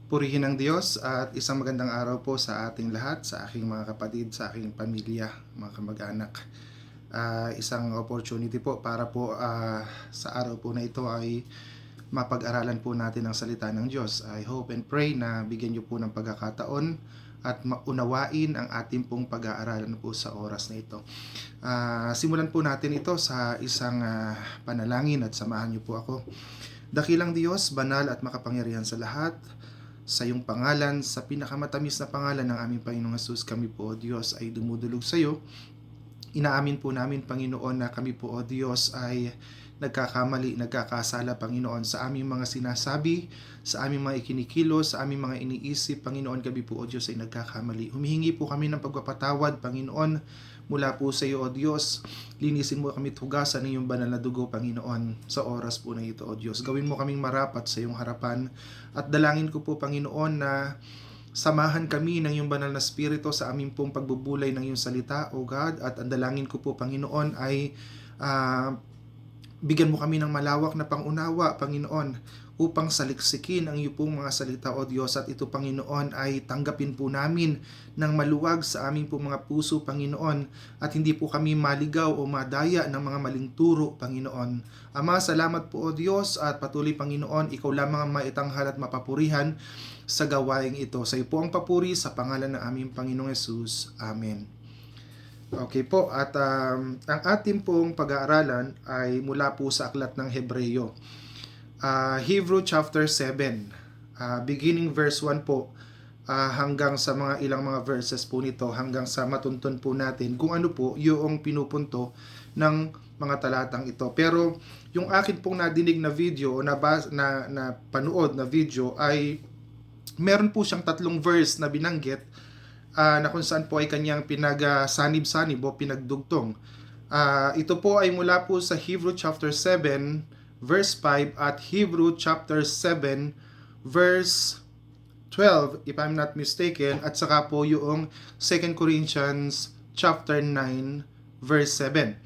Purihin ng Diyos at isang magandang araw po sa ating lahat, sa aking mga kapatid, sa aking pamilya, mga kamag-anak. Isang opportunity po para po sa araw po na ito ay mapag-aralan po natin ang salita ng Diyos. I hope and pray na bigyan niyo po ng pagkakataon at maunawain ang ating pong pag-aaralan po sa oras na ito. Simulan po natin ito sa isang panalangin at samahan niyo po ako. Dakilang Diyos, banal at makapangyarihan sa lahat, sa iyong pangalan, sa pinakamatamis na pangalan ng aming Panginoong Hesus, kami po, O Diyos, ay dumudulog sa iyo. Inaamin po namin, Panginoon, na kami po, O Diyos, ay nagkakamali, nagkakasala, Panginoon, sa aming mga sinasabi, sa aming mga ikinikilos, sa aming mga iniisip, Panginoon, kami po, O Diyos, ay nagkakamali. Humihingi po kami ng pagpapatawad, Panginoon, mula po sa iyo, O Diyos. Linisin mo kami, tugasan ng iyong banal na dugo, Panginoon, sa oras po na ito, O Diyos. Gawin mo kaming marapat sa iyong harapan. At dalangin ko po, Panginoon, na samahan kami ng iyong banal na spirito sa aming pong pagbubulay ng iyong salita, O God. At ang dalangin ko po, Panginoon, ay bigyan mo kami ng malawak na pangunawa, Panginoon, upang saliksikin ang iyo pong mga salita, O Diyos. At ito, Panginoon, ay tanggapin po namin ng maluwag sa aming pong mga puso, Panginoon. At hindi po kami maligaw o madaya ng mga maling turo, Panginoon. Ama, salamat po, O Diyos, at patuloy, Panginoon, ikaw lamang ang maitanghal at mapapurihan sa gawaing ito. Sa iyo po ang papuri sa pangalan ng aming Panginoong Hesus. Amen. Okay po, at ang ating pong pag-aaralan ay mula po sa aklat ng Hebreyo. Hebrew chapter 7, beginning verse 1 po, hanggang sa mga ilang mga verses po nito, hanggang sa matuntun po natin kung ano po yung pinupunto ng mga talatang ito. Pero yung akin pong nadinig na video o na panood na video ay meron po siyang 3 verse na binanggit na kung saan po ay kanyang pinag-sanib-sanib o pinagdugtong. Ito po ay mula po sa Hebrew chapter 7 verse 5 at Hebrew chapter 7 verse 12 if I'm not mistaken, at saka po yung 2 Corinthians chapter 9 verse 7.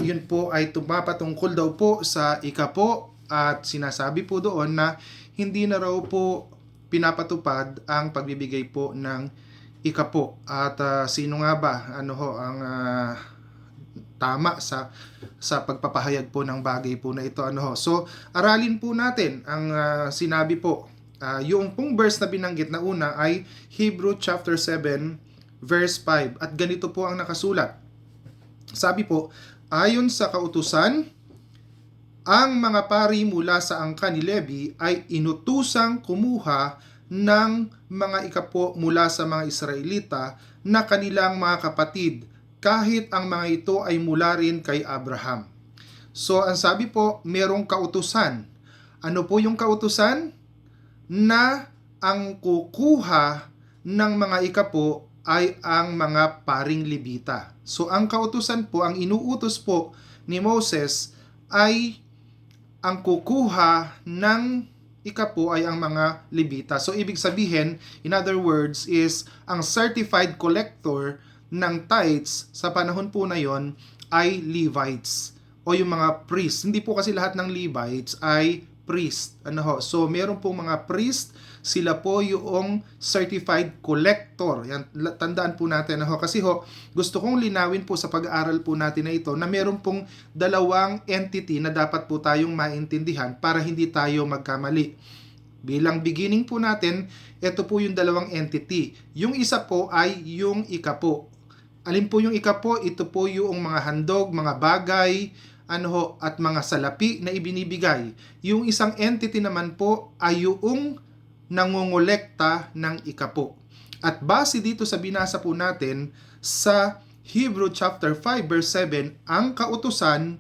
Yun po ay tumapatungkol daw po sa ikapo, at sinasabi po doon na hindi na raw po pinapatupad ang pagbibigay po ng ikapo. At sino nga ba ang tama sa pagpapahayag po ng bagay po na ito, So aralin po natin ang sinabi po. Yung pong verse na binanggit na una ay Hebrew chapter 7 verse 5, at ganito po ang nakasulat. Sabi po, ayon sa kautusan, ang mga pari mula sa angkan ni Levi ay inutusang kumuha ng mga ikapo mula sa mga Israelita na kanilang mga kapatid, kahit ang mga ito ay mula rin kay Abraham. So, ang sabi po, merong kautusan. Ano po yung kautusan? Na ang kukuha ng mga ikapo ay ang mga paring Levita. So, ang kautusan po, ang inuutos po ni Moses ay ang kukuha ng ikapo ay ang mga Levita. So, ibig sabihin, in other words, is ang certified collector ng tithes sa panahon po na yon ay Levites o yung mga priests. Hindi po kasi lahat ng Levites ay priest. So meron pong mga priest, sila po yung certified collector. Yan, tandaan po natin kasi gusto kong linawin po sa pag-aaral po natin na ito na meron pong dalawang entity na dapat po tayong maintindihan para hindi tayo magkamali. Bilang beginning po natin, ito po yung dalawang entity. Yung isa po ay yung ikapo. Alin po yung ikapo? Ito po yung mga handog, mga bagay, at mga salapi na ibinibigay. Yung isang entity naman po ay yung nangongolekta ng ikapo. At base dito sa binasa po natin sa Hebrew chapter 5 verse 7, ang kautusan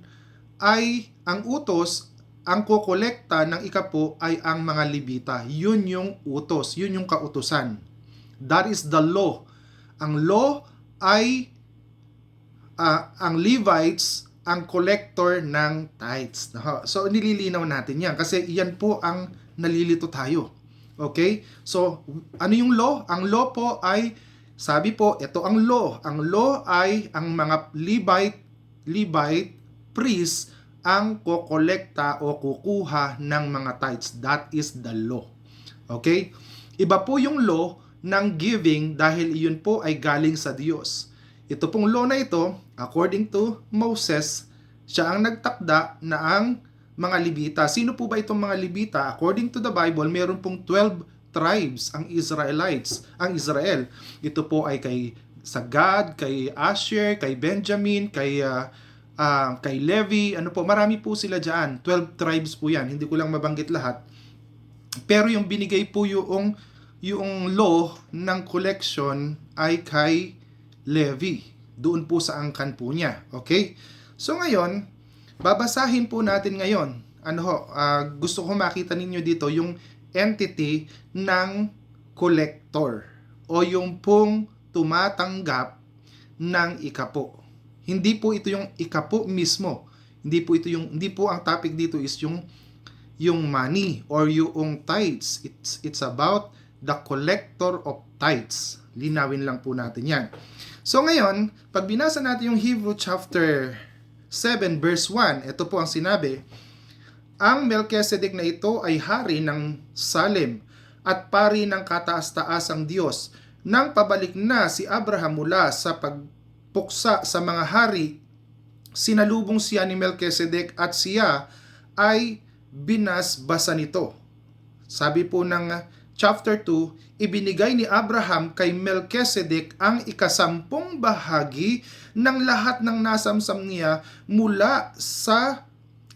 ay ang utos, ang kokolekta ng ikapo ay ang mga Levita. Yun yung utos, yun yung kautusan. That is the law. Ang law ay ang Levites ang collector ng tithes. So nililinaw natin yan kasi yan po ang nalilito tayo. Okay? So ano yung law? Ang law po ay, sabi po, ito ang law. Ang law ay ang mga Levite priest ang kokolekta o kukuha ng mga tithes. That is the law. Okay? Iba po yung law ng giving dahil iyon po ay galing sa Diyos. Ito pong law na ito, according to Moses, siya ang nagtakda na ang mga Levita. Sino po ba itong mga Levita? According to the Bible, meron pong 12 tribes ang Israelites, ang Israel. Ito po ay sa Gad, kay Asher, kay Benjamin, kay Levi, marami po sila diyan. 12 tribes po 'yan. Hindi ko lang mabanggit lahat. Pero yung binigay po yung law ng collection ay kay Levi. Doon po sa angkan po niya. Okay? So ngayon, babasahin po natin ngayon. Gusto ko makita ninyo dito yung entity ng collector o yung pong tumatanggap ng ikapo. Hindi po ito yung ikapo mismo. Hindi po ang topic dito is yung money or yung tithes. It's about the collector of tithes. Linawin lang po natin 'yan. So ngayon, pag binasa natin yung Hebrew chapter 7 verse 1, ito po ang sinabi, ang Melchizedek na ito ay hari ng Salem at pari ng kataas-taasang Diyos. Nang pabalik na si Abraham mula sa pagpuksa sa mga hari, sinalubong siya ni Melchizedek at siya ay binasbasa nito. Sabi po ng chapter 2, ibinigay ni Abraham kay Melchizedek ang 10 bahagi ng lahat ng nasamsam niya mula sa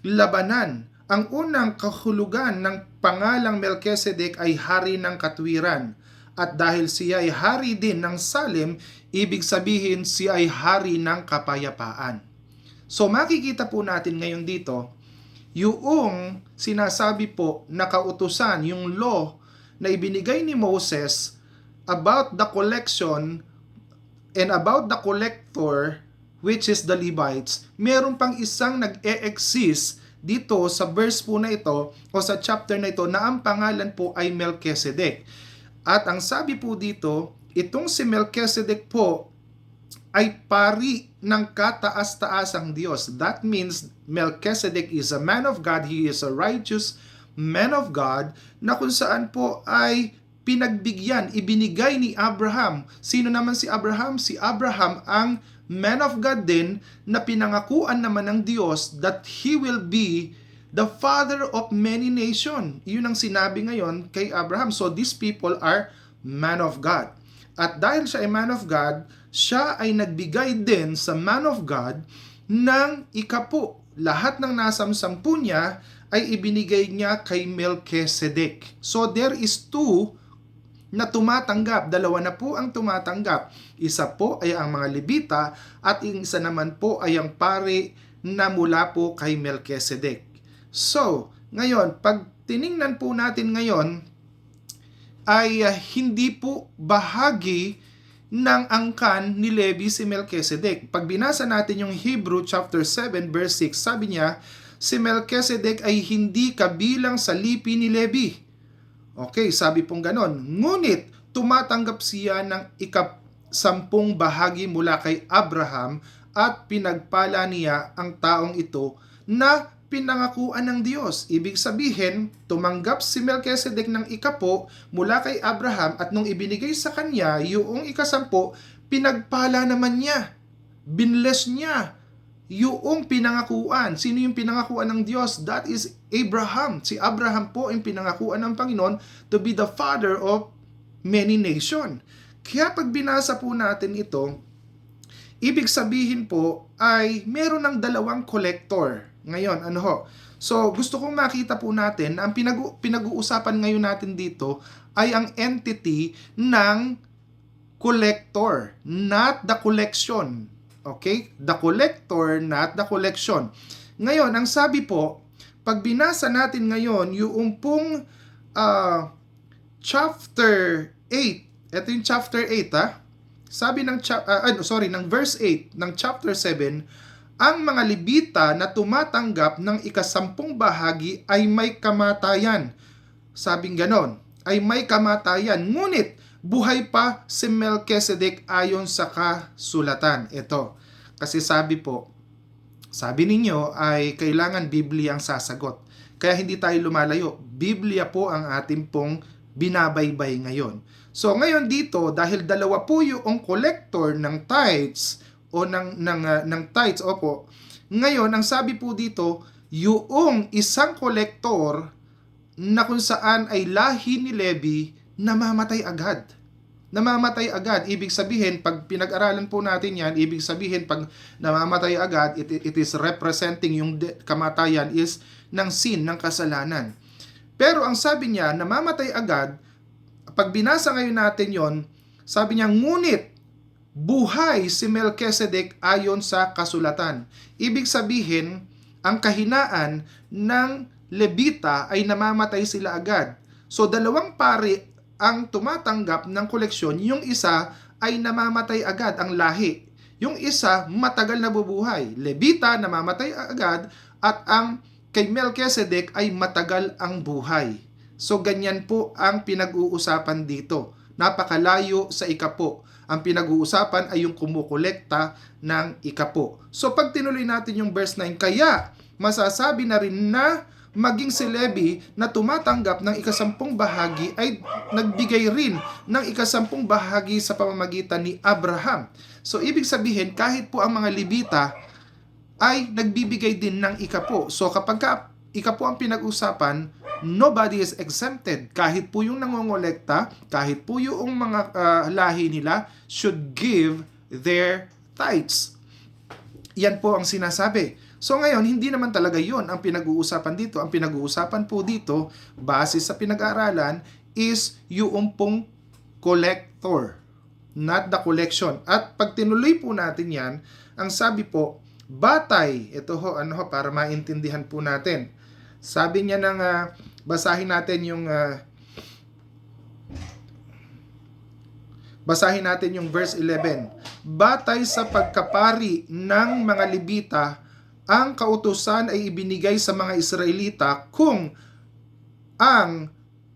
labanan. Ang unang kahulugan ng pangalang Melchizedek ay hari ng katwiran. At dahil siya ay hari din ng Salem, ibig sabihin siya ay hari ng kapayapaan. So makikita po natin ngayon dito, yung sinasabi po na kautusan, yung law na ibinigay ni Moses about the collection and about the collector, which is the Levites, meron pang isang nag-e-exist dito sa verse po na ito o sa chapter na ito na ang pangalan po ay Melchizedek. At ang sabi po dito, itong si Melchizedek po ay pari ng kataas-taasang Diyos. That means Melchizedek is a man of God. He is a righteous man of God na kung saan po ay pinagbigyan, ibinigay ni Abraham. Sino naman si Abraham? Si Abraham ang man of God din na pinangakuan naman ng Diyos that he will be the father of many nations. Yun ang sinabi ngayon kay Abraham. So these people are man of God. At dahil siya ay man of God, siya ay nagbigay din sa man of God ng ikapo. Lahat ng nasamsampu niya ay ibinigay niya kay Melchizedek. So there is 2 na tumatanggap. 2 na po ang tumatanggap. Isa po ay ang mga Levita at yung isa naman po ay ang pari na mula po kay Melchizedek. So, ngayon, pag tiningnan po natin ngayon, ay hindi po bahagi ng angkan ni Levi si Melchizedek. Pag binasa natin yung Hebrew chapter 7 verse 6, sabi niya, si Melchizedek ay hindi kabilang sa lipi ni Levi. Okay, sabi pong ganon. Ngunit, tumatanggap siya ng 10 bahagi mula kay Abraham at pinagpala niya ang taong ito na pinangakuan ng Diyos. Ibig sabihin, tumanggap si Melchizedek ng 10 mula kay Abraham at nung ibinigay sa kanya yung 10, pinagpala naman niya. Binless niya yung pinangakuan. Sino yung pinangakuan ng Diyos? That is Abraham. Si Abraham po yung pinangakuan ng Panginoon to be the father of many nations. Kaya pag binasa po natin ito, ibig sabihin po ay meron ng 2 collector. Ngayon, So, gusto kong makita po natin na ang pinag-uusapan ngayon natin dito ay ang entity ng collector, not the collection. Okay? The collector, not the collection. Ngayon, ang sabi po, pag binasa natin ngayon, yung pong chapter 8, ito yung chapter 8 sabi ng ng verse 8 ng chapter 7, ang mga Levita na tumatanggap ng 10 bahagi ay may kamatayan. Sabing ganon, ay may kamatayan. Ngunit, buhay pa si Melchizedek ayon sa kasulatan. Ito, kasi sabi ninyo ay kailangan Biblia ang sasagot. Kaya hindi tayo lumalayo. Biblia po ang ating pong binabaybay ngayon. So ngayon dito, dahil dalawa po yung collector ng tithes o ng tithes, opo, ngayon ang sabi po dito, yung isang collector na kung saan ay lahi ni Levi, namamatay agad. Namamatay agad. Ibig sabihin, pag pinag-aralan po natin yan, ibig sabihin, pag namamatay agad, it is representing yung kamatayan is ng sin, ng kasalanan. Pero ang sabi niya, namamatay agad, pag binasa ngayon natin yon, sabi niya, ngunit buhay si Melchizedek ayon sa kasulatan. Ibig sabihin, ang kahinaan ng Levita ay namamatay sila agad. So, dalawang pari ang tumatanggap ng koleksyon. Yung isa ay namamatay agad, ang lahi. Yung isa, matagal na bubuhay. Levita, namamatay agad, at ang kay Melchizedek ay matagal ang buhay. So, ganyan po ang pinag-uusapan dito. Napakalayo sa ikapo. Ang pinag-uusapan ay yung kumukolekta ng ikapo. So, pag tinuloy natin yung verse 9, kaya masasabi na rin na maging si Levi na tumatanggap ng ikasampung bahagi ay nagbigay rin ng ikasampung bahagi sa pamamagitan ni Abraham. So, ibig sabihin, kahit po ang mga Levita ay nagbibigay din ng ikapo. So, kapag ikapo ang pinag-usapan, nobody is exempted. Kahit po yung nangongolekta, kahit po yung mga lahi nila should give their tithes. Yan po ang sinasabi. So ngayon, hindi naman talaga yon ang pinag-uusapan dito. Ang pinag-uusapan po dito, base sa pinag-aaralan, is yung pong collector, not the collection. At pag tinuloy po natin yan, ang sabi po, batay, ito ho, para maintindihan po natin. Sabi niya ng, basahin natin yung verse 11. Batay sa pagkapari ng mga Levita, ang kautusan ay ibinigay sa mga Israelita kung ang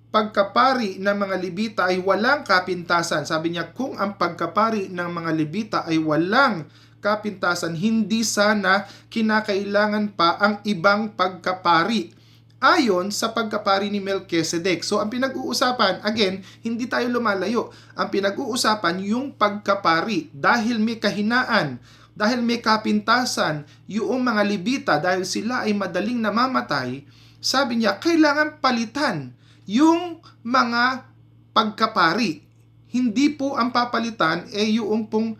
pagkapari ng mga Levita ay walang kapintasan. Sabi niya, kung ang pagkapari ng mga Levita ay walang kapintasan, hindi sana kinakailangan pa ang ibang pagkapari ayon sa pagkapari ni Melchizedek. So, ang pinag-uusapan, again, hindi tayo lumalayo. Ang pinag-uusapan, yung pagkapari. Dahil may kahinaan, dahil may kapintasan, yung mga Levita, dahil sila ay madaling namamatay, sabi niya, kailangan palitan yung mga pagkapari. Hindi po ang papalitan yung pong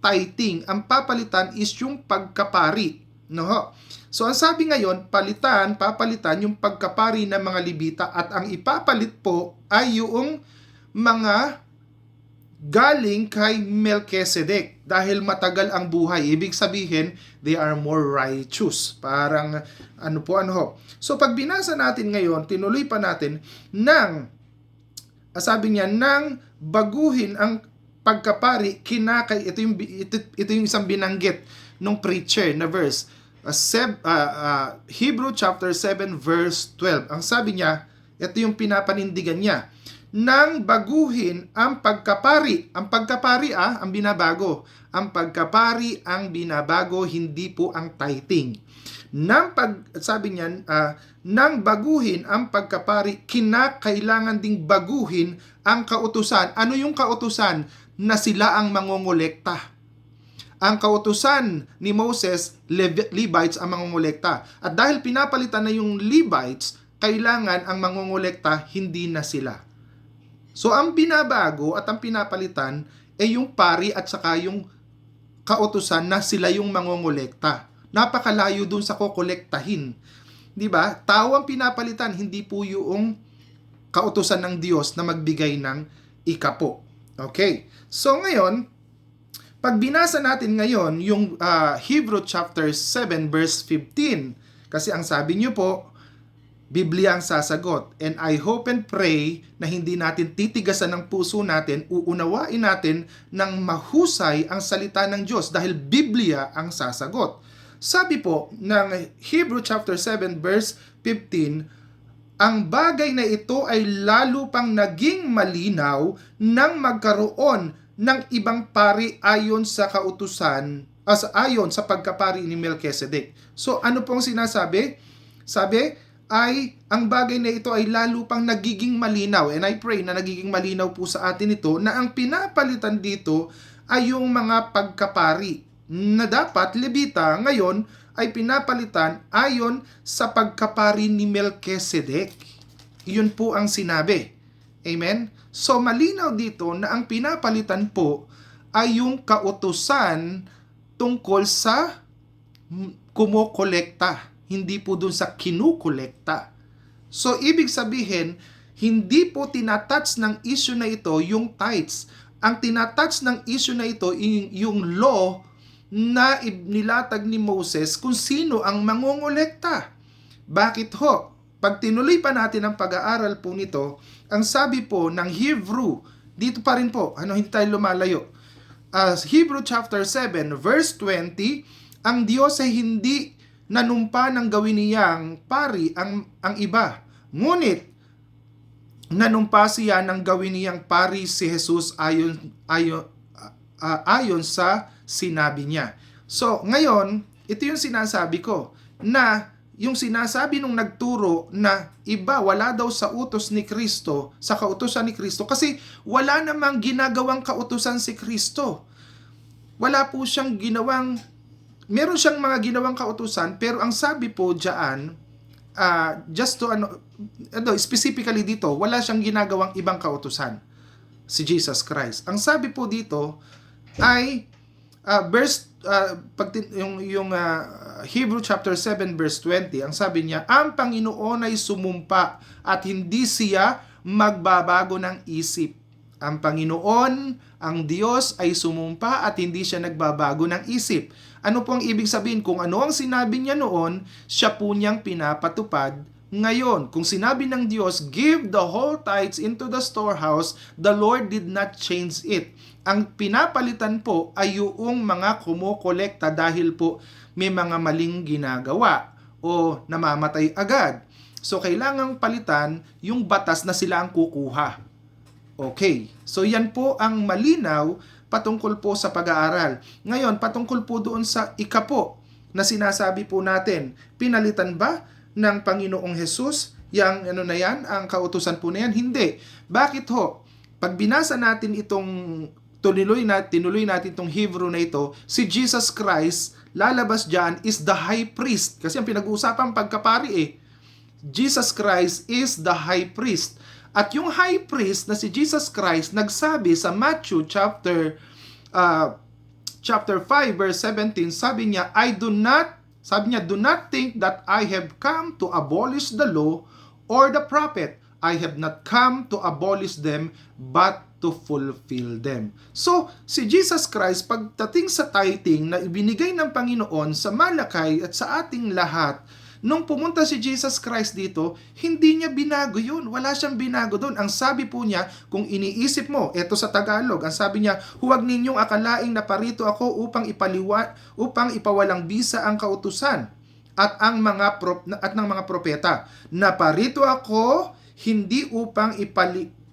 tithing. Ang papalitan is yung pagkapari. No? So, ang sabi ngayon, papalitan yung pagkapari ng mga Levita at ang ipapalit po ay yung mga galing kay Melchizedek dahil matagal ang buhay. Ibig sabihin, they are more righteous. Parang So, pag binasa natin ngayon, tinuloy pa natin sabi niya, nang baguhin ang pagkapari, ito yung isang binanggit nung preacher na verse. Hebrew chapter 7 verse 12. Ang sabi niya, ito yung pinapanindigan niya. Nang baguhin ang pagkapari. Ang pagkapari ang binabago. Ang pagkapari ang binabago, hindi po ang tithing. Sabi niya, nang baguhin ang pagkapari, kinakailangan ding baguhin ang kautusan. Ano yung kautusan? Na sila ang mangongolekta. Ang kautusan ni Moses, Levites ang mangongolekta. At dahil pinapalitan na yung Levites, kailangan ang mangongolekta, hindi na sila. So, ang binabago at ang pinapalitan ay yung pari at saka yung kautusan na sila yung mangongolekta. Napakalayo dun sa kokolektahin. Diba? Tao ang pinapalitan, hindi po yung kautusan ng Diyos na magbigay ng ikapo. Okay. So, ngayon, pag binasa natin ngayon yung Hebrew chapter 7 verse 15, kasi ang sabi niyo po, Biblia ang sasagot. And I hope and pray na hindi natin titigasan ng puso natin, uunawain natin ng mahusay ang salita ng Diyos dahil Biblia ang sasagot. Sabi po ng Hebrew chapter 7 verse 15, ang bagay na ito ay lalo pang naging malinaw nang magkaroon ng ibang pari ayon sa kautusan, ayon sa pagkapari ni Melchizedek. So ano pong sinasabi? Sabi, ay ang bagay na ito ay lalo pang nagiging malinaw. And I pray na nagiging malinaw po sa atin ito na ang pinapalitan dito ay yung mga pagkapari na dapat Levita ngayon ay pinapalitan ayon sa pagkapari ni Melchizedek. Iyon po ang sinabi. Amen? So malinaw dito na ang pinapalitan po ay yung kautusan tungkol sa kumokolekta, hindi po dun sa kinukolekta. So ibig sabihin, hindi po tinatouch ng issue na ito yung tithes. Ang tinatouch ng issue na ito yung law na nilatag ni Moses kung sino ang mangongolekta. Bakit ho? Pag tinuloy pa natin ang pag-aaral po nito, ang sabi po ng Hebrew, dito pa rin po, hindi tayo lumalayo. Hebrew chapter 7 verse 20, ang Diyos ay hindi nanumpa ng gawin niyang pari ang iba. Ngunit, nanumpa siya ng gawin niyang pari si Jesus ayon sa sinabi niya. So, ngayon, ito yung sinasabi ko, na yung sinasabi nung nagturo na iba, wala daw sa utos ni Kristo, sa kautusan ni Kristo, kasi wala namang ginagawang kautusan si Kristo. Wala po siyang ginawang, meron siyang mga ginawang kautusan, pero ang sabi po diyan, just to specifically dito, wala siyang ginagawang ibang kautusan, si Jesus Christ. Ang sabi po dito ay Hebrew chapter 7 verse 20, ang sabi niya, ang Panginoon ay sumumpa at hindi siya magbabago ng isip. Ang Panginoon, ang Diyos ay sumumpa at hindi siya nagbabago ng isip. Ano po ang ibig sabihin? Kung ano ang sinabi niya noon, siya po niyang pinapatupad ngayon. Kung sinabi ng Diyos, give the whole tithes into the storehouse, the Lord did not change it. Ang pinapalitan po ay yung mga kumokolekta dahil po may mga maling ginagawa o namamatay agad. So, kailangang palitan yung batas na sila ang kukuha. Okay. So, yan po ang malinaw patungkol po sa pag-aaral. Ngayon, patungkol po doon sa ikapo na sinasabi po natin, pinalitan ba ng Panginoong Jesus yang ang kautusan po na yan? Hindi. Bakit ho? Pag binasa natin itong tinuloy natin itong Hebrew na ito, si Jesus Christ, lalabas dyan, is the high priest. Kasi ang pinag-uusapan pagkapari Jesus Christ is the high priest. At yung high priest na si Jesus Christ, nagsabi sa Matthew chapter 5 verse 17, sabi niya, do not think that I have come to abolish the law or the prophet. I have not come to abolish them, but to fulfill them. So, si Jesus Christ, pagdating sa tithing na ibinigay ng Panginoon sa Malakay at sa ating lahat, nung pumunta si Jesus Christ dito, hindi niya binago yun. Wala siyang binago doon. Ang sabi po niya, kung iniisip mo, eto sa Tagalog, ang sabi niya, huwag ninyong akalaing naparito ako upang ipawalang bisa ang kautusan at ng mga propeta. Naparito ako hindi upang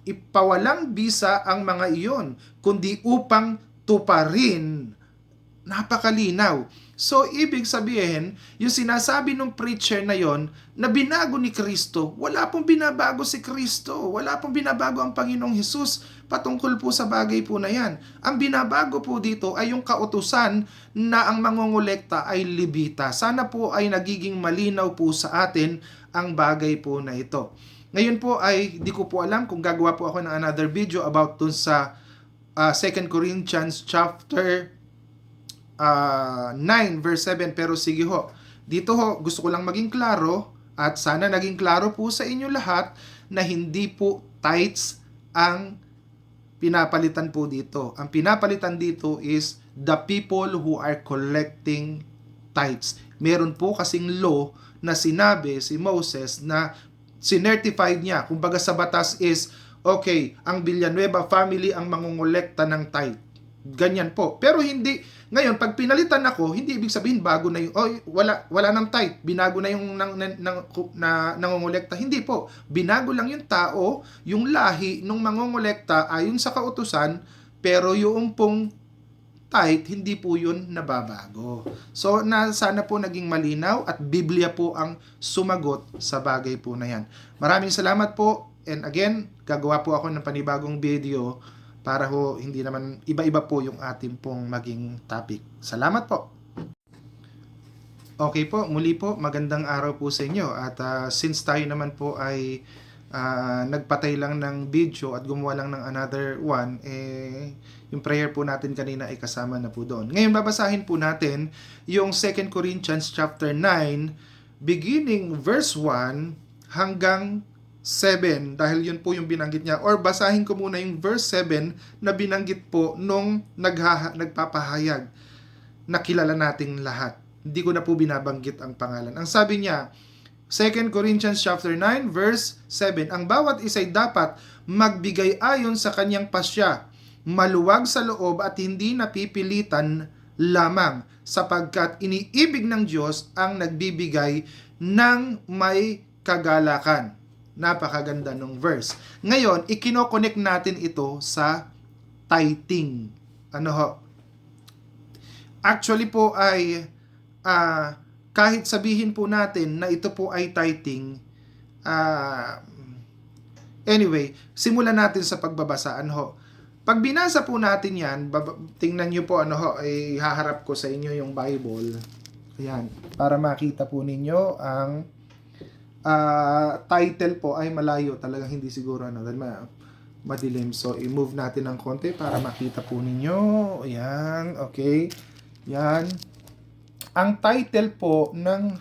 ipawalang bisa ang mga iyon, kundi upang tuparin. Napakalinaw. So, ibig sabihin, yung sinasabi ng preacher na yon na binago ni Kristo, wala pong binabago si Kristo. Wala pong binabago ang Panginoong Hesus patungkol po sa bagay po na yan. Ang binabago po dito ay yung kautusan na ang mangongolekta ay Levita. Sana po ay nagiging malinaw po sa atin ang bagay po na ito. Ngayon po ay di ko po alam kung gagawa po ako ng another video about dun sa 2 Corinthians chapter 9 verse 7, pero sige ho. Dito ho, gusto ko lang maging klaro at sana naging klaro po sa inyo lahat na hindi po tithes ang pinapalitan po dito. Ang pinapalitan dito is the people who are collecting tithes. Meron po kasing law na sinabi si Moses na sinertified niya. Kumbaga sa batas is, okay, ang Villanueva family ang mangongolekta ng tithe. Ganyan po. Pero hindi, ngayon, pag pinalitan ako, hindi ibig sabihin bago na yung, wala ng tithe, binago na yung nangongolekta. Hindi po. Binago lang yung tao, yung lahi nung mangongolekta ayon sa kautusan, pero yung pong tithe, hindi po yun nababago. So, sana po naging malinaw at Biblia po ang sumagot sa bagay po na yan. Maraming salamat po. And again, gagawa po ako ng panibagong video para ho hindi naman iba-iba po yung ating pong maging topic. Salamat po. Okay po, muli po, magandang araw po sa inyo. At since tayo naman po ay nagpatay lang ng video at gumawa lang ng another one, yung prayer po natin kanina ay kasama na po doon. Ngayon babasahin po natin yung 2 Corinthians chapter 9, beginning verse 1 hanggang 7, dahil yun po yung binanggit niya. Or basahin ko muna yung verse 7 na binanggit po nung nagpapahayag na kilala nating lahat. Hindi ko na po binabanggit ang pangalan. Ang sabi niya, 2 Corinthians chapter 9 verse 7, ang bawat isa'y dapat magbigay ayon sa kanyang pasya, maluwag sa loob at hindi napipilitan lamang, sapagkat iniibig ng Diyos ang nagbibigay ng may kagalakan. Napakaganda ng verse. Ngayon, ikino-connect natin ito sa tithing. Ano ho? Actually po ay kahit sabihin po natin na ito po ay tithing, anyway, simulan natin sa pagbabasa. Ano ho? Pag binasa po natin yan, tingnan nyo po, ano ho, ay haharap ko sa inyo yung Bible. Ayan, para makita po ninyo ang title po ay malayo. Talagang hindi siguro, ano, dahil madilim. So, i-move natin ng konti para makita po ninyo. Ayan, okay. Yan. Ang title po ng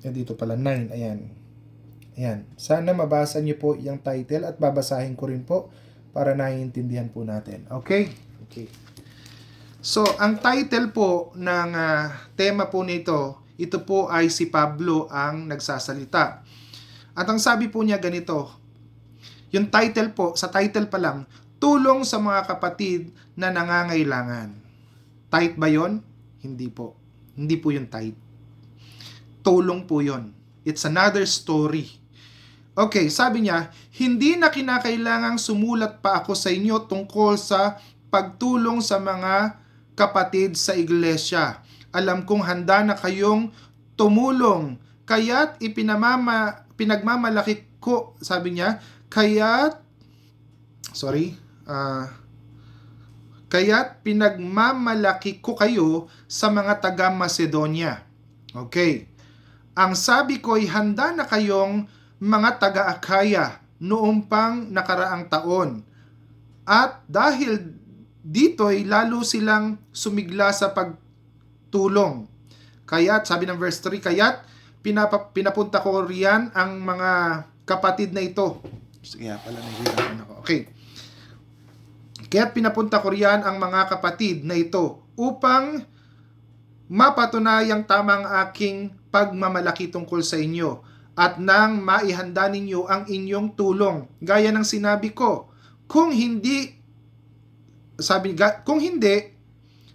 dito pala 9, ayan. Ayan. Sana mabasa niyo po yung title at babasahin ko rin po para naiintindihan po natin. Okay? Okay. So, ang title po ng tema po nito, ito po ay si Pablo ang nagsasalita. At ang sabi po niya ganito, yung title po, sa title pa lang, tulong sa mga kapatid na nangangailangan. Tithe ba yon? Hindi po. Hindi po yung tithe. Tulong po yon. It's another story. Okay, sabi niya, hindi na kinakailangang sumulat pa ako sa inyo tungkol sa pagtulong sa mga kapatid sa iglesia. Alam kong handa na kayong tumulong. Kaya't pinagmamalaki ko, sabi niya, kaya't pinagmamalaki ko kayo sa mga taga Macedonia. Okay. Ang sabi ko ay handa na kayong mga taga Akaya noong pang nakaraang taon. At dahil dito'y lalo silang sumigla sa pagtulong. Kaya't, sabi ng verse 3, kaya't pinapunta ko riyan ang mga kapatid na ito. Kaya pala nahihirapan ako. Okay. Kaya't pinapunta ko riyan ang mga kapatid na ito upang mapatunayang tamang aking pagmamalaki tungkol sa inyo at nang maihanda ninyo ang inyong tulong. Gaya ng sinabi ko, kung hindi,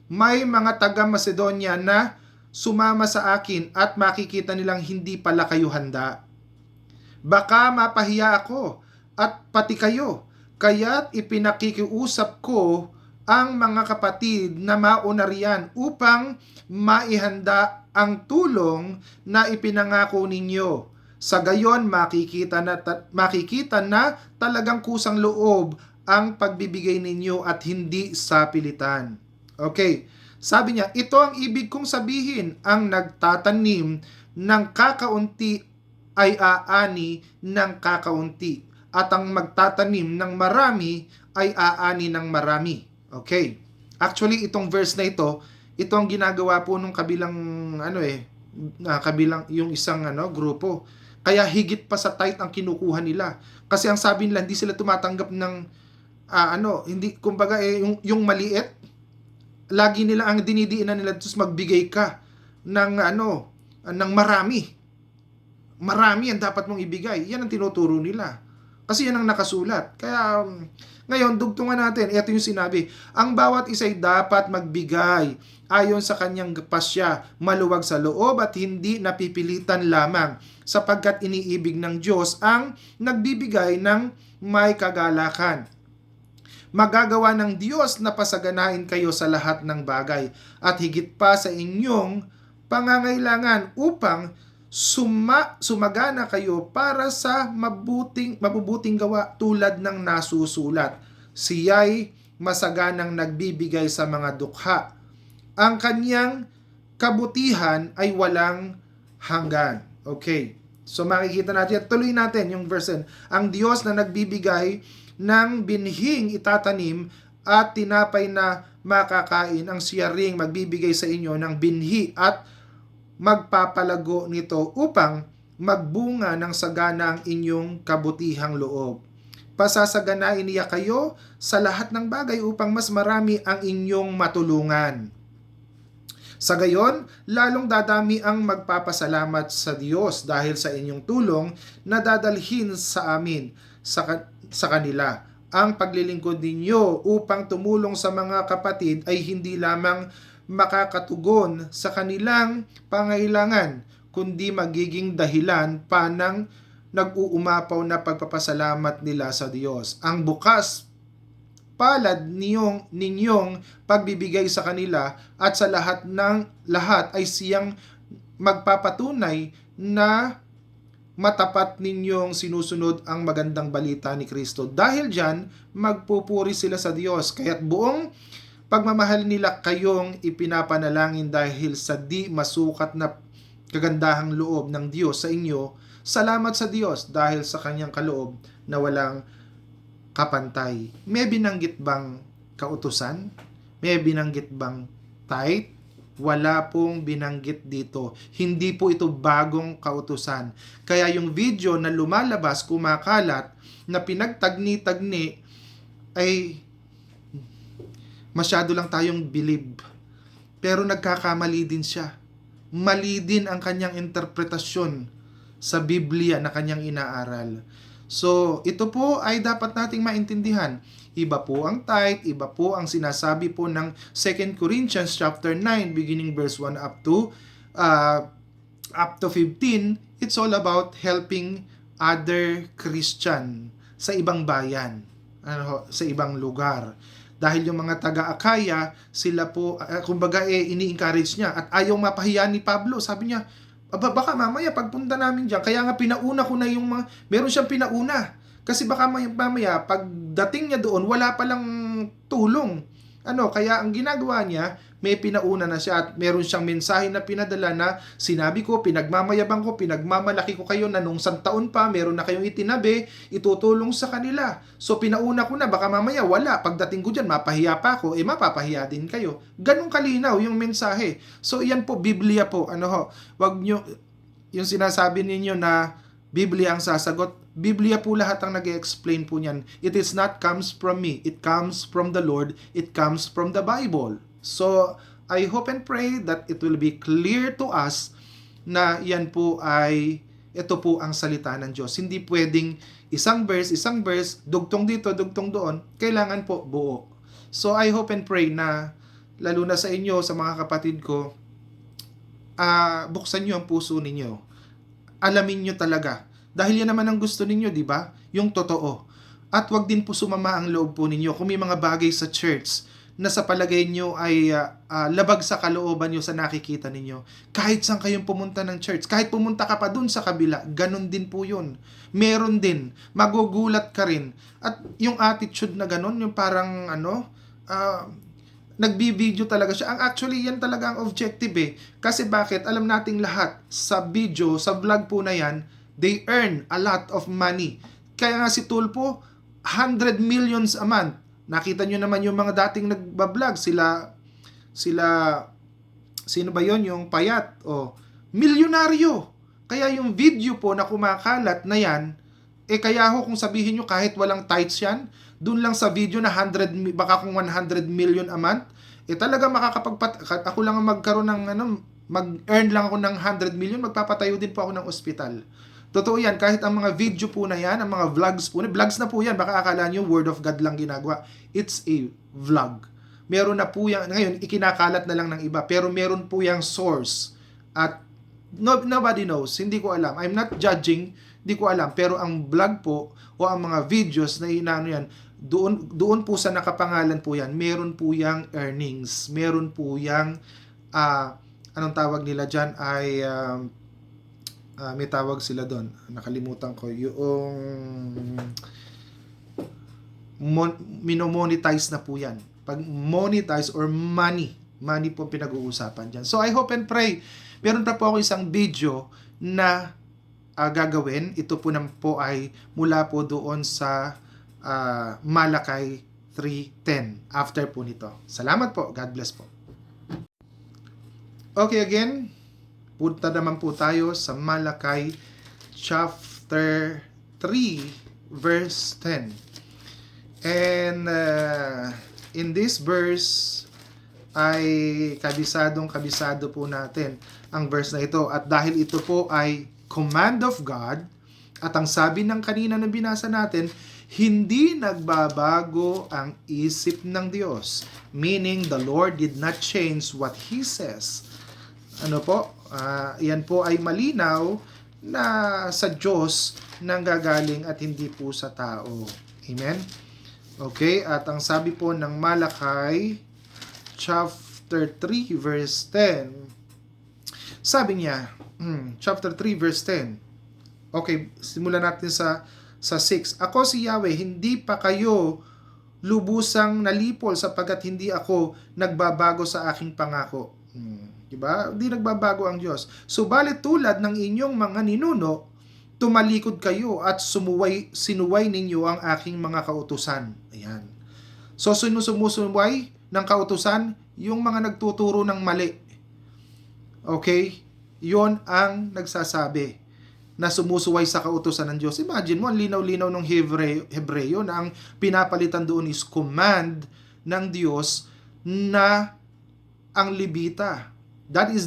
may mga taga Macedonia na sumama sa akin at makikita nilang hindi pala kayo handa. Baka mapahiya ako at pati kayo. Kaya't ipinakikiusap ko ang mga kapatid na mauna riyan upang maihanda ang tulong na ipinangako ninyo. Sa gayon, makikita na talagang kusang loob ang pagbibigay ninyo at hindi sa pilitan. Okay, sabi niya, ito ang ibig kong sabihin, ang nagtatanim ng kakaunti ay aani ng kakaunti. At ang magtatanim ng marami ay aani ng marami. Okay. Actually, itong verse na ito ang ginagawa po nung kabilang kabilang yung isang grupo. Kaya higit pa sa tithe ang kinukuha nila. Kasi ang sabi nila, hindi sila tumatanggap ng hindi, kumbaga yung maliit, lagi nila ang dinidiinan nila, tapos magbigay ka ng ng marami. Marami ang dapat mong ibigay. Yan ang tinuturo nila. Kasi yan ang nakasulat. Kaya ngayon, dugtungan natin. Ito yung sinabi. Ang bawat isa'y dapat magbigay ayon sa kanyang pasya, maluwag sa loob at hindi napipilitan lamang, sapagkat iniibig ng Diyos ang nagbibigay ng may kagalakan. magagawa ng Diyos na pasaganain kayo sa lahat ng bagay at higit pa sa inyong pangangailangan upang sumagana kayo para sa mabubuting gawa tulad ng nasusulat. Siya'y masaganang nagbibigay sa mga dukha. Ang kanyang kabutihan ay walang hanggan. Okay. So makikita natin, tuloy natin yung verse. Ang Diyos na nagbibigay ng binhing itatanim at tinapay na makakain, ang siya ring magbibigay sa inyo ng binhi at magpapalago nito upang magbunga ng sagana ang inyong kabutihang loob. Pasasaganain niya kayo sa lahat ng bagay upang mas marami ang inyong matulungan. Sa gayon, lalong dadami ang magpapasalamat sa Diyos dahil sa inyong tulong na dadalhin sa amin sa kanila. Ang paglilingkod ninyo upang tumulong sa mga kapatid ay hindi lamang makakatugon sa kanilang pangailangan, kundi magiging dahilan pa ng nag-uumapaw na pagpapasalamat nila sa Diyos. Ang bukas palad ninyong pagbibigay sa kanila at sa lahat ay siyang magpapatunay na matapat ninyong sinusunod ang magandang balita ni Kristo. Dahil dyan, magpupuri sila sa Diyos. Kaya't buong pagmamahal nila kayong ipinapanalangin dahil sa di masukat na kagandahang loob ng Diyos sa inyo. Salamat sa Diyos dahil sa kanyang kaloob na walang kapantay. May binanggit bang kautusan? May binanggit bang tithe? Wala pong binanggit dito. Hindi po ito bagong kautusan. Kaya yung video na lumalabas, kumakalat, na pinagtagni-tagni, ay masyado lang tayong believe. Pero nagkakamali din siya. Mali din ang kanyang interpretasyon sa Biblia na kanyang inaaral. So, ito po ay dapat nating maintindihan. Iba po ang tithe, iba po ang sinasabi po ng 2 Corinthians chapter 9 beginning verse 1 up to 15. It's all about helping other Christian sa ibang bayan, sa ibang lugar. Dahil yung mga taga-Akaya, sila po, kumbaga ini-encourage niya at ayaw mapahiya ni Pablo. Sabi niya, baka mamaya pagpunta namin dyan, kaya nga pinauna ko na yung mga, meron siyang pinauna. Kasi baka mamaya, pagdating niya doon, wala palang tulong. Kaya ang ginagawa niya, may pinauna na siya at meron siyang mensahe na pinadala na sinabi ko, pinagmamayabang ko, pinagmamalaki ko kayo na nung santaon pa, meron na kayong itinabi, itutulong sa kanila. So pinauna ko na, baka mamaya wala. Pagdating ko dyan, mapahiya pa ako, mapapahiya din kayo. Ganun kalinaw yung mensahe. So iyan po, Biblia po. Wag nyo, yung sinasabi ninyo na Biblia ang sasagot, Biblia po lahat ang nag-explain po niyan. It is not comes from me. It comes from the Lord. It comes from the Bible. So, I hope and pray that it will be clear to us na yan po ay, ito po ang salita ng Diyos. Hindi pwedeng isang verse, dugtong dito, dugtong doon. Kailangan po buo. So, I hope and pray na, lalo na sa inyo, sa mga kapatid ko, buksan nyo ang puso ninyo. Alamin nyo talaga. Dahil yan naman ang gusto ninyo, di ba? Yung totoo. At wag din po sumama ang loob po ninyo kung may mga bagay sa church na sa palagay nyo ay labag sa kalooban nyo sa nakikita ninyo. Kahit saan kayong pumunta ng church, kahit pumunta ka pa dun sa kabila, ganun din po yun. Meron din. Magugulat ka rin. At yung attitude na ganun, yung parang nagbi-video talaga siya. Actually, yan talaga ang objective eh. Kasi bakit? Alam nating lahat sa video, sa vlog po na yan, they earn a lot of money. Kaya nga si Tulpo, 100 millions a month. Nakita nyo naman yung mga dating nagbablog. Sila, sino ba yon? Yung payat. Milyonaryo. Kaya yung video po na kumakalat na yan, kaya kung sabihin nyo kahit walang tithes yan, dun lang sa video na 100, baka kung 100 million a month, talaga ako lang ang magkaroon ng, mag-earn lang ako ng 100 million, magpapatayo din po ako ng ospital. Totoo yan, kahit ang mga video po na yan, ang mga vlogs po, vlogs na po yan, baka akala nyo word of God lang ginagawa. It's a vlog. Meron na po yan, ngayon, ikinakalat na lang ng iba, pero meron po yung source. At nobody knows, hindi ko alam. I'm not judging, hindi ko alam. Pero ang vlog po, o ang mga videos na inaano yan, doon po sa nakapangalan po yan, meron po yang earnings, meron po yang, anong tawag nila dyan ay, may tawag sila doon, nakalimutan ko, yung minomonetize na po yan. Pag monetize or money po pinag-uusapan dyan. So I hope and pray, meron pa po ako isang video na gagawin. Ito po naman po ay mula po doon sa Malakay 3:10 after po nito. Salamat po. God bless po. Okay, again, punta naman po tayo sa Malakay chapter 3 verse 10. And in this verse ay kabisado po natin ang verse na ito. At dahil ito po ay command of God, at ang sabi ng kanina na binasa natin, hindi nagbabago ang isip ng Diyos. Meaning, the Lord did not change what He says. Ano po? Yan po ay malinaw na sa Diyos nanggagaling at hindi po sa tao. Amen? Okay, at ang sabi po ng Malakay, chapter 3, verse 10, sabi niya, chapter 3, verse 10, okay, simulan natin sa 6. Ako si Yahweh, hindi pa kayo lubusang nalipol sapagkat hindi ako nagbabago sa aking pangako. Diba? Hindi nagbabago ang Diyos. Subalit tulad ng inyong mga ninuno, tumalikod kayo at sinuway ninyo ang aking mga kautusan. Ayan. So, sumusuway ng kautusan, yung mga nagtuturo ng mali. Okay? Yon ang nagsasabi na sumusuway sa kautusan ng Diyos. Imagine mo, ang linaw-linaw ng Hebreo na ang pinapalitan doon is command ng Diyos na ang Levita. That is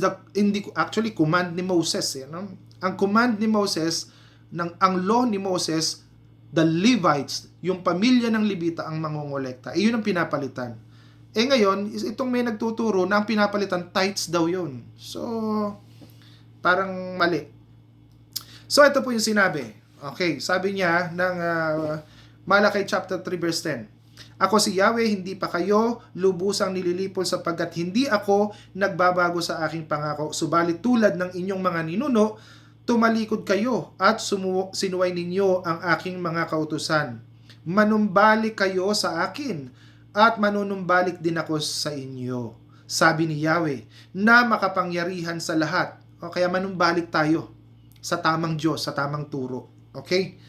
actually command ni Moses. No? Ang command ni Moses, ang law ni Moses, the Levites, yung pamilya ng Levita ang mangongolekta. Iyon ang pinapalitan. Ngayon, itong may nagtuturo na ang pinapalitan, tithes daw yun. So, parang mali. So, ito po yung sinabi. Okay, sabi niya ng Malakay chapter 3 verse 10. Ako si Yahweh, hindi pa kayo lubusang nililipol sapagkat hindi ako nagbabago sa aking pangako. Subalit tulad ng inyong mga ninuno, tumalikod kayo at sinuway ninyo ang aking mga kautusan. Manumbalik kayo sa akin at manunumbalik din ako sa inyo. Sabi ni Yahweh na makapangyarihan sa lahat. O kaya manumbalik tayo sa tamang Diyos, sa tamang turo. Okay?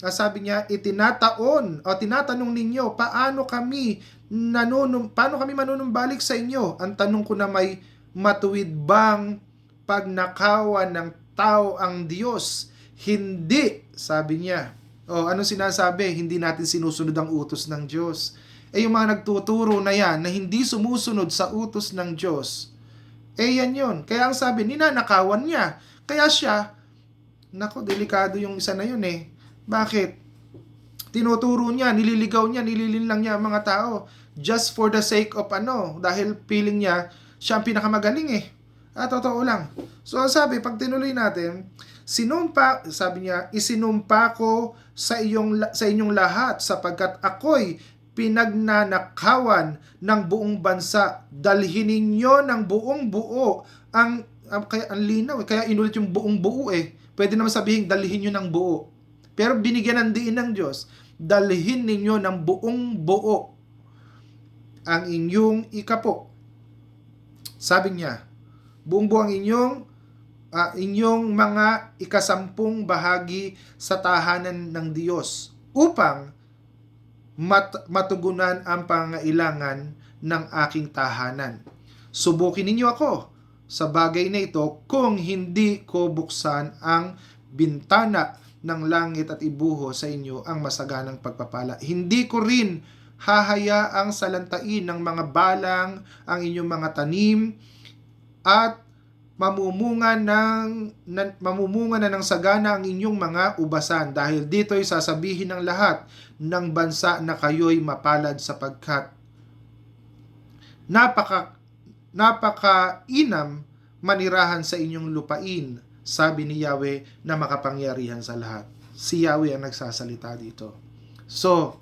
Sabi niya, tinatanong ninyo, paano kami manunumbalik sa inyo? Ang tanong ko na may matuwid bang pagnakawan ng tao ang Diyos? Hindi, sabi niya. Anong sinasabi? Hindi natin sinusunod ang utos ng Diyos. Yung mga nagtuturo na yan, na hindi sumusunod sa utos ng Diyos, yan yun. Kaya ang sabi, ninanakawan niya. Kaya siya, delikado yung isa na yun eh. Bakit? Tinuturo niya, nililigaw niya, nililinlang niya ang mga tao just for the sake of dahil feeling niya, siya ang pinakamagaling eh. Totoo lang. So sabi, pag tinuloy natin, sabi niya, isinumpa ko sa inyong lahat sapagkat ako'y pinagnanakawan ng buong bansa. Dalhin ninyo ng buong buo kaya ang linaw kaya inulit yung buong buo eh. Pwede naman sabihin dalhin niyo ng buo. Pero binigyan ng diin ng Diyos, dalhin ninyo ng buong buo ang inyong ikapo. Sabi niya, buong buo ang inyong mga ikasampung bahagi sa tahanan ng Diyos upang matugunan ang pangailangan ng aking tahanan. Subukin ninyo ako sa bagay na ito kung hindi ko buksan ang bintana ng langit at ibuho sa inyo ang masaganang pagpapala. Hindi ko rin hahayaang salantain ng mga balang ang inyong mga tanim at mamumunga na ng sagana ang inyong mga ubasan dahil dito'y sasabihin ng lahat ng bansa na kayo'y mapalad sapagkat napakainam manirahan sa inyong lupain, sabi ni Yahweh na makapangyarihan sa lahat. Si Yahweh ang nagsasalita dito. So,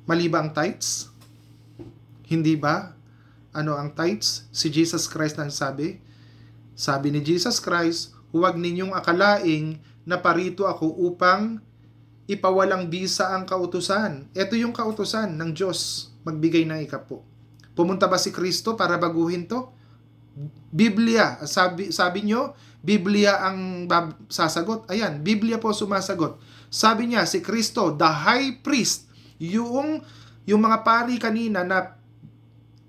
mali ba ang tithes? Hindi ba? Ano ang tithes? Si Jesus Christ nang sabi. Sabi ni Jesus Christ, huwag ninyong akalaing na parito ako upang ipawalang bisa ang kautusan. Ito yung kautusan ng Diyos, magbigay ng ikapo. Pumunta ba si Kristo para baguhin to? Biblia, sabi nyo, Biblia ang sasagot. Ayan, Biblia po sumasagot. Sabi niya, si Kristo, the high priest, yung mga pari kanina na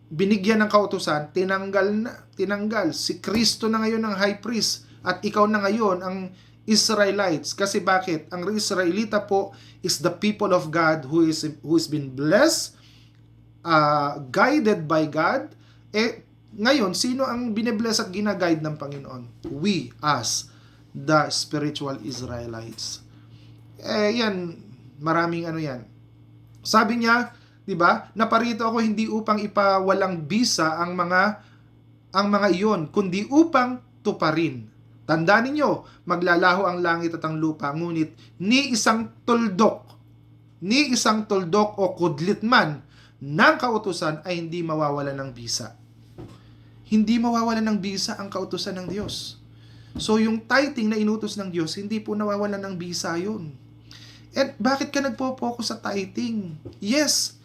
binigyan ng kautusan, tinanggal. Si Kristo na ngayon ang high priest at ikaw na ngayon ang Israelites. Kasi bakit? Ang Israelita po is the people of God who has been blessed, guided by God. Ngayon, sino ang binibless at ginaguide ng Panginoon? We, us, the spiritual Israelites. Yan, maraming ano yan. Sabi niya, 'di ba? Naparito ako hindi upang ipawalang bisa ang mga iyon, kundi upang tuparin. Tandaan ninyo, maglalaho ang langit at ang lupa, ngunit ni isang tuldok o kudlit man ng kautusan ay hindi mawawalan ng bisa. Hindi mawawalan ng bisa ang kautusan ng Diyos. So yung tithing na inutos ng Diyos, hindi po nawawalan ng bisa yun. At bakit ka nagpo-focus sa tithing? Yes,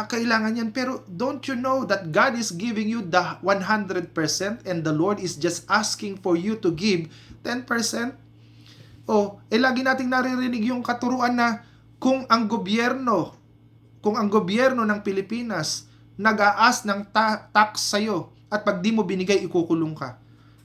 kailangan yan. Pero don't you know that God is giving you the 100% and the Lord is just asking for you to give 10%? Lagi nating naririnig yung katuruan na kung ang gobyerno ng Pilipinas nag-aas ng tax sa'yo at pag di mo binigay, ikukulong ka.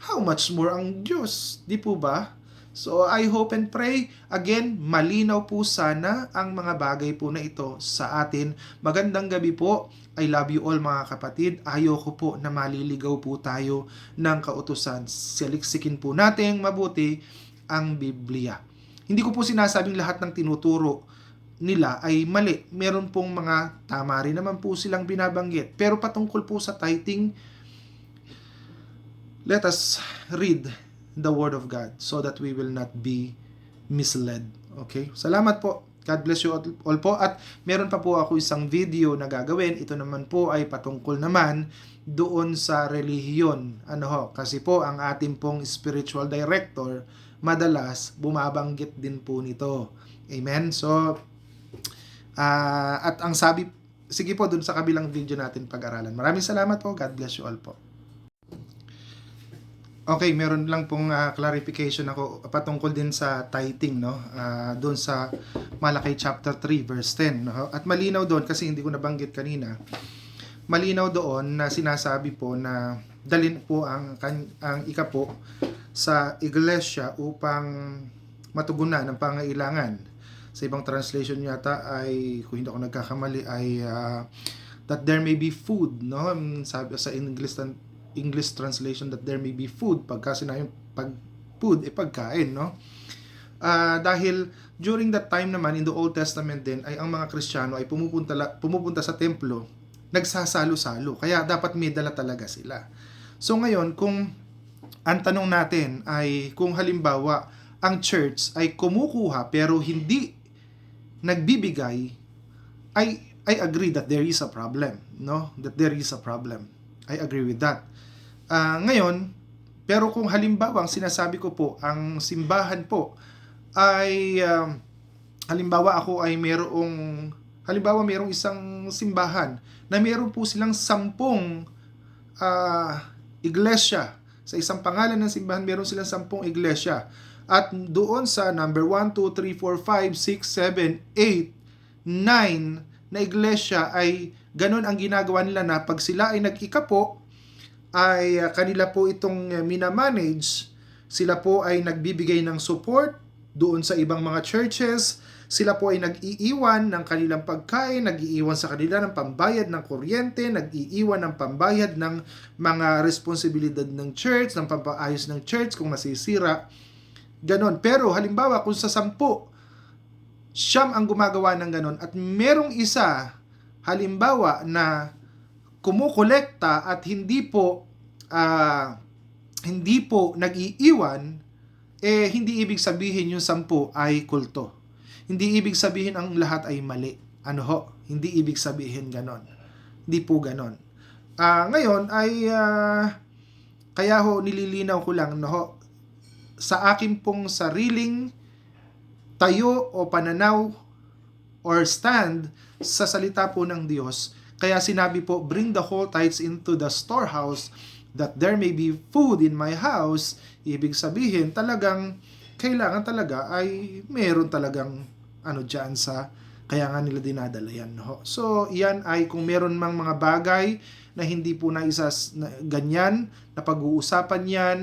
How much more ang Diyos? Di po ba? So, I hope and pray, again, malinaw po sana ang mga bagay po na ito sa atin. Magandang gabi po. I love you all mga kapatid. Ayoko po na maliligaw po tayo ng kautusan. Saliksikin po natin mabuti ang Biblia. Hindi ko po sinasabing lahat ng tinuturo nila ay mali. Meron pong mga tama rin naman po silang binabanggit. Pero patungkol po sa tithing, let us read the Word of God so that we will not be misled. Okay? Salamat po. God bless you all po. At meron pa po ako isang video na gagawin. Ito naman po ay patungkol naman doon sa relihiyon. Kasi po ang ating pong spiritual director madalas bumabanggit din po nito. Amen? So, at ang sabi, sige po dun sa kabilang video natin pag-aralan. Maraming salamat po. God bless you all po. Okay, meron lang pong clarification ako patungkol din sa tithing, no? Doon sa Malakay chapter 3 verse 10, no? At malinaw doon kasi hindi ko nabanggit kanina. Malinaw doon na sinasabi po na dalhin po ang ikapo sa iglesia upang matugunan ang pangailangan. Sa ibang translation yata ay, kung hindi ako nagkakamali, ay that there may be food, no? Sabi sa English translation that there may be food. Pagka sinayang food, pagkain, no? Dahil during that time naman in the Old Testament din ay ang mga Kristiyano ay pumupunta sa templo, nagsasalo-salo. Kaya dapat may dala talaga sila. So ngayon, kung ang tanong natin ay kung halimbawa ang church ay kumukuha pero hindi nagbibigay, I agree that there is a problem, no? That there is a problem. I agree with that. Ngayon, pero kung halimbawa, ang sinasabi ko po, ang simbahan po ay, halimbawa mayroong isang simbahan na mayroon po silang 10 iglesia. Sa isang pangalan ng simbahan, mayroon silang 10 iglesia. At doon sa number 1, 2, 3, 4, 5, 6, 7, 8, 9 na iglesia ay ganun ang ginagawa nila na pag sila ay nag-ikapo, ay kanila po itong minamanage, sila po ay nagbibigay ng support doon sa ibang mga churches, sila po ay nag-iiwan ng kanilang pagkain, nag-iiwan sa kanila ng pambayad ng kuryente, nag-iiwan ng pambayad ng mga responsibilidad ng church, ng pampaayos ng church kung masisira, ganon. Pero halimbawa kung sa 10, siyam ang gumagawa ng ganon at merong isa halimbawa na kumukolekta at hindi po nag-iiwan, hindi ibig sabihin yung 10 ay kulto. Hindi ibig sabihin ang lahat ay mali. Ano ho? Hindi ibig sabihin ganon. Hindi po ganon. Ngayon ay kaya ho nililinaw ko lang no ho, sa akin pong sariling tayo o pananaw or stand sa salita po ng Diyos. Kaya sinabi po, bring the whole tithes into the storehouse that there may be food in my house. Ibig sabihin, talagang kailangan talaga ay meron talagang dyan sa, kaya nga nila dinadala yan. No? So, yan ay kung meron mang mga bagay na hindi po na ganyan, na pag-uusapan yan,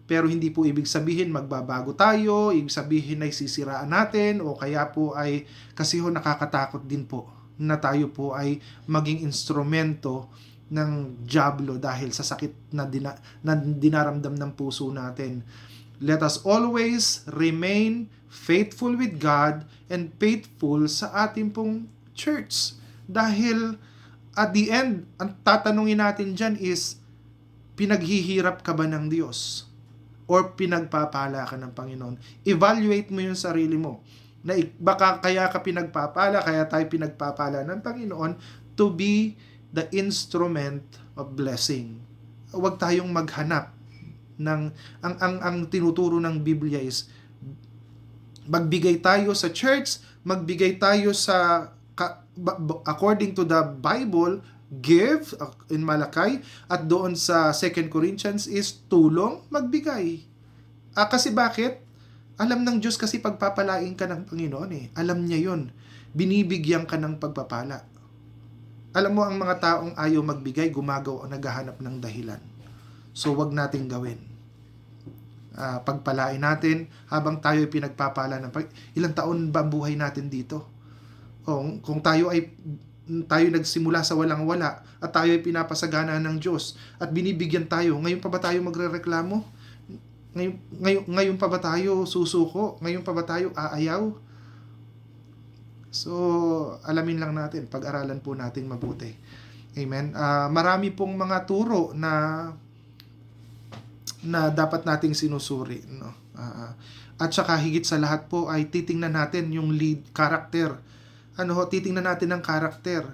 pero hindi po ibig sabihin magbabago tayo, ibig sabihin ay sisiraan natin, o kaya po ay, kasi ho nakakatakot din po na tayo po ay maging instrumento ng dyablo dahil sa sakit na dinaramdam ng puso natin. Let us always remain faithful with God and faithful sa ating pong church. Dahil at the end, ang tatanungin natin dyan is, pinaghihirap ka ba ng Diyos? Or pinagpapala ka ng Panginoon? Evaluate mo yung sarili mo. Na baka kaya ka pinagpapala, kaya tayo pinagpapala ng Panginoon to be the instrument of blessing. Huwag tayong maghanap ng ang tinuturo ng Biblia is magbigay tayo sa church, magbigay tayo sa according to the Bible, give in Malakay, at doon sa 2 Corinthians is tulong, magbigay. Kasi bakit? Alam ng Diyos kasi pagpapalain ka ng Panginoon eh. Alam niya yun. Binibigyan ka ng pagpapala. Alam mo, ang mga taong ayaw magbigay, gumagawa o naghahanap ng dahilan. So, wag nating gawin. Pagpalain natin habang tayo ay pinagpapala ng ilang taon ba ang buhay natin dito? Kung tayo nagsimula sa walang-wala at tayo ay pinapasagana ng Diyos at binibigyan tayo, ngayon pa ba tayo magrereklamo? Ngayon pa ba tayo susuko? Ngayon pa ba tayo aayaw? So, alamin lang natin, pag-aralan po natin mabuti. Amen. Marami pong mga turo na dapat nating sinusuri, no? At saka higit sa lahat po ay titingnan natin yung lead character. Titingnan natin ang karakter.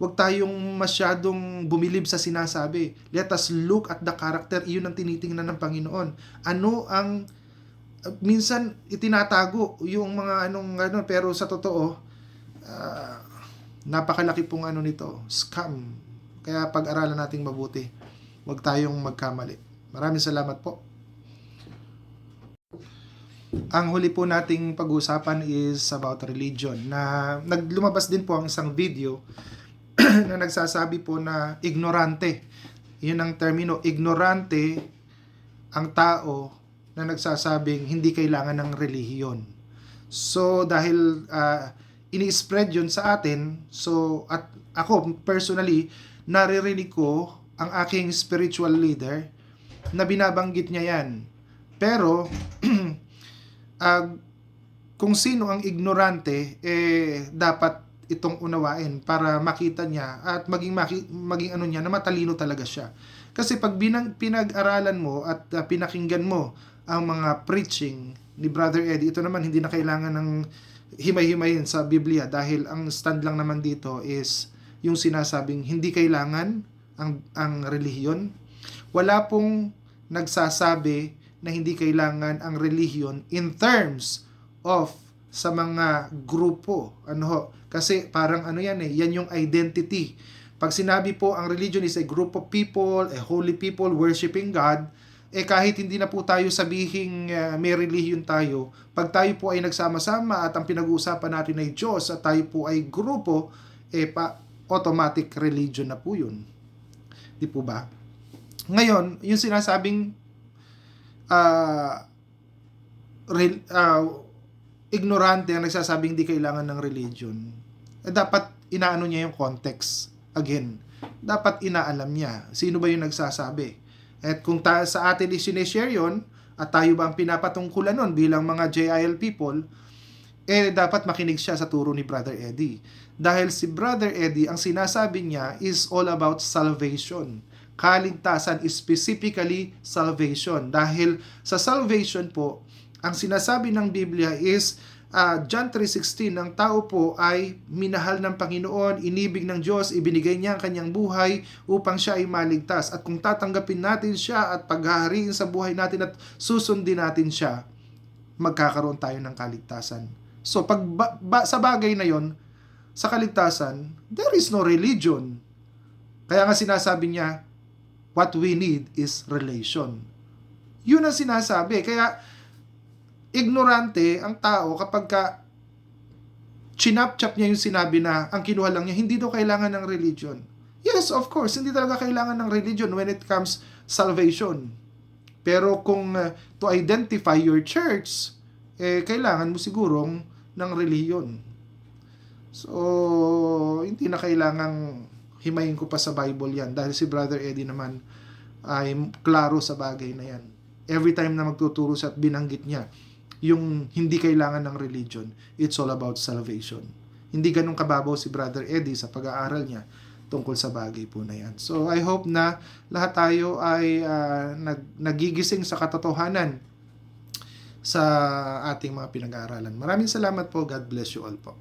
Huwag tayong masyadong bumilib sa sinasabi. Let us look at the character. Iyon ang tinitingnan ng Panginoon. Ano ang minsan itinatago yung mga pero sa totoo napakalaki pong nito, scam. Kaya pag-aralan nating mabuti. Huwag tayong magkamali. Maraming salamat po. Ang huli po nating pag-uusapan is about religion, na lumabas din po ang isang video na nagsasabi po na ignorante. Yun ang termino, ignorante ang tao na nagsasabing hindi kailangan ng relihiyon. So dahil ini-spread yun sa atin, so at ako personally naririnig ko ang aking spiritual leader na binabanggit niya yan. Pero kung sino ang ignorante, dapat itong unawain para makita niya at maging niya na matalino talaga siya. Kasi pag pinag-aralan mo at pinakinggan mo ang mga preaching ni Brother Eddie, ito naman hindi na kailangan ng himay-himayin sa Biblia dahil ang stand lang naman dito is yung sinasabing hindi kailangan ang relihiyon. Wala pong nagsasabi na hindi kailangan ang relihiyon in terms of sa mga grupo. Kasi parang yan yung identity. Pag sinabi po ang religion is a group of people, a holy people worshiping God, kahit hindi na po tayo sabihing may relihiyon tayo, pag tayo po ay nagsama-sama at ang pinag-uusapan natin ay Diyos at tayo po ay grupo, automatic religion na po yun. Di po ba? Ngayon, yung sinasabing ignorante ang nagsasabing di kailangan ng religion, dapat inaano niya yung context. Again, dapat inaalam niya sino ba yung nagsasabi. At kung sa atin i-share yun, at tayo ba ang pinapatungkulan nun bilang mga JIL people, dapat makinig siya sa turo ni Brother Eddie. Dahil si Brother Eddie, ang sinasabi niya is all about salvation. Kaligtasan, specifically salvation. Dahil sa salvation po, ang sinasabi ng Biblia is John 3:16, ang tao po ay minahal ng Panginoon, inibig ng Diyos, ibinigay niya ang kanyang buhay upang siya ay maligtas. At kung tatanggapin natin siya at paghahariin sa buhay natin at susundin natin siya, magkakaroon tayo ng kaligtasan. So sa bagay na yon, sa kaligtasan, there is no religion. Kaya nga sinasabi niya, what we need is relation. Yun ang sinasabi. Kaya ignorante ang tao kapag chinap-chap niya yung sinabi na ang kinuha lang niya, hindi daw kailangan ng religion. Yes, of course, hindi talaga kailangan ng religion when it comes salvation. Pero kung to identify your church, kailangan mo sigurong ng religion. So, hindi na kailangang himayin ko pa sa Bible yan dahil si Brother Eddie naman ay klaro sa bagay na yan. Every time na magtuturo siya at binanggit niya yung hindi kailangan ng religion, it's all about salvation. Hindi ganun kababaw si Brother Eddie sa pag-aaral niya tungkol sa bagay po na yan. So I hope na lahat tayo ay nagigising sa katotohanan sa ating mga pinag-aaralan. Maraming salamat po. God bless you all po.